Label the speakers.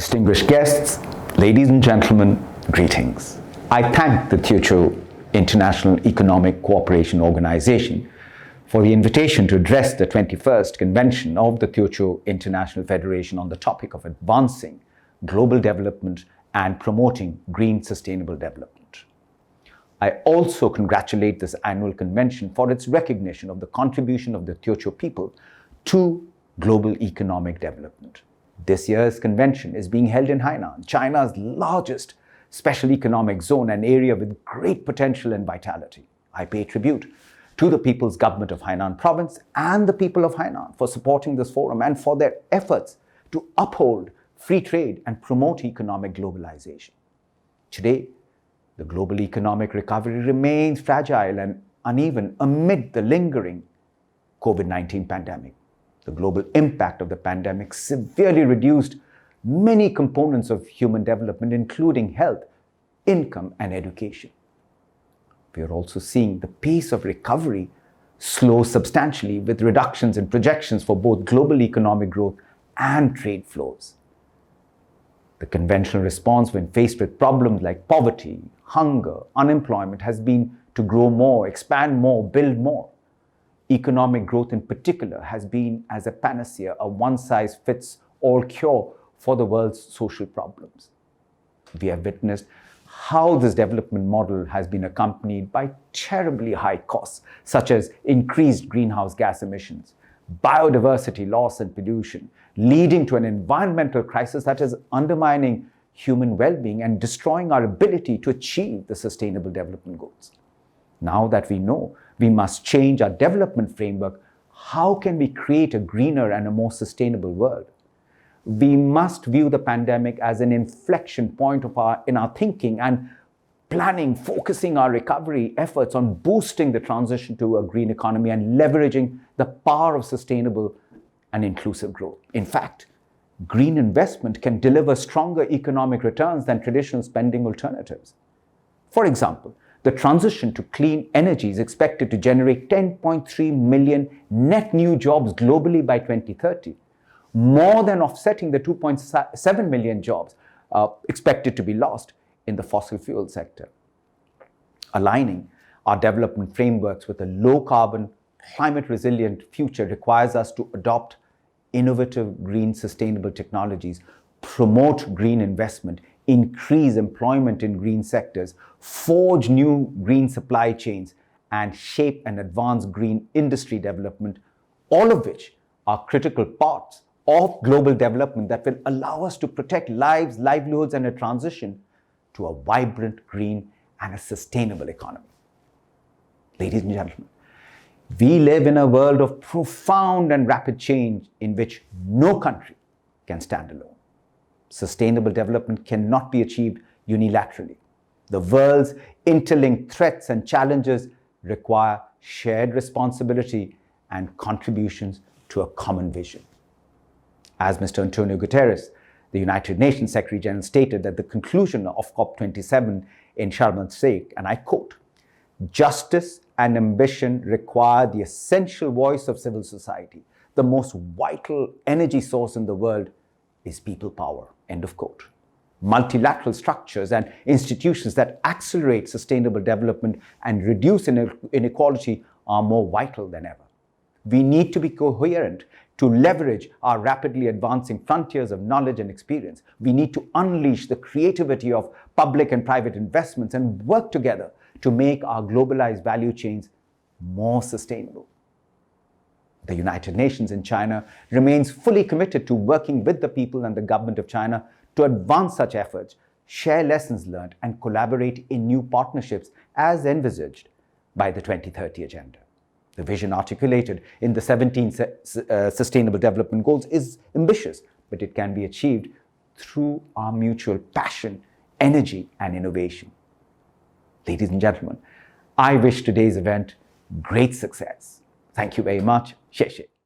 Speaker 1: Distinguished guests, ladies and gentlemen, greetings. I thank the Teochew International Economic Cooperation Organization for the invitation to address the 21st Convention of the Teochew International Federation on the topic of advancing global development and promoting green sustainable development. I also congratulate this annual convention for its recognition of the contribution of the Teochew people to global economic development. This year's convention is being held in Hainan, China's largest special economic zone, an area with great potential and vitality. I pay tribute to the People's Government of Hainan Province and the people of Hainan for supporting this forum and for their efforts to uphold free trade and promote economic globalization. Today, the global economic recovery remains fragile and uneven amid the lingering COVID-19 pandemic. The global impact of the pandemic severely reduced many components of human development, including health, income, and education. We are also seeing the pace of recovery slow substantially, with reductions in projections for both global economic growth and trade flows. The conventional response when faced with problems like poverty, hunger, unemployment has been to grow more, expand more, build more. Economic growth in particular has been as a panacea, a one-size-fits-all cure for the world's social problems. We have witnessed how this development model has been accompanied by terribly high costs, such as increased greenhouse gas emissions, biodiversity loss and pollution, leading to an environmental crisis that is undermining human well-being and destroying our ability to achieve the sustainable development goals. Now that we know we must change our development framework, how can we create a greener and a more sustainable world? We must view the pandemic as an inflection point in our thinking and planning, focusing our recovery efforts on boosting the transition to a green economy and leveraging the power of sustainable and inclusive growth. In fact, green investment can deliver stronger economic returns than traditional spending alternatives. For example, the transition to clean energy is expected to generate 10.3 million net new jobs globally by 2030, more than offsetting the 2.7 million jobs expected to be lost in the fossil fuel sector. Aligning our development frameworks with a low-carbon, climate-resilient future requires us to adopt innovative green sustainable technologies, promote green investment, increase employment in green sectors, forge new green supply chains, and shape and advance green industry development, all of which are critical parts of global development that will allow us to protect lives, livelihoods, and a transition to a vibrant, green, and a sustainable economy. Ladies and gentlemen, we live in a world of profound and rapid change in which no country can stand alone. Sustainable development cannot be achieved unilaterally. The world's interlinked threats and challenges require shared responsibility and contributions to a common vision. As Mr. Antonio Guterres, the United Nations Secretary General, stated at the conclusion of COP27 in Sharm el-Sheikh, and I quote, "Justice and ambition require the essential voice of civil society. The most vital energy source in the world is people power," end of quote. Multilateral structures and institutions that accelerate sustainable development and reduce inequality are more vital than ever. We need to be coherent to leverage our rapidly advancing frontiers of knowledge and experience. We need to unleash the creativity of public and private investments and work together to make our globalized value chains more sustainable. The United Nations in China remains fully committed to working with the people and the government of China to advance such efforts, share lessons learned, and collaborate in new partnerships as envisaged by the 2030 Agenda. The vision articulated in the 17 Sustainable Development Goals is ambitious, but it can be achieved through our mutual passion, energy, and innovation. Ladies and gentlemen, I wish today's event great success. Thank you very much. 谢谢。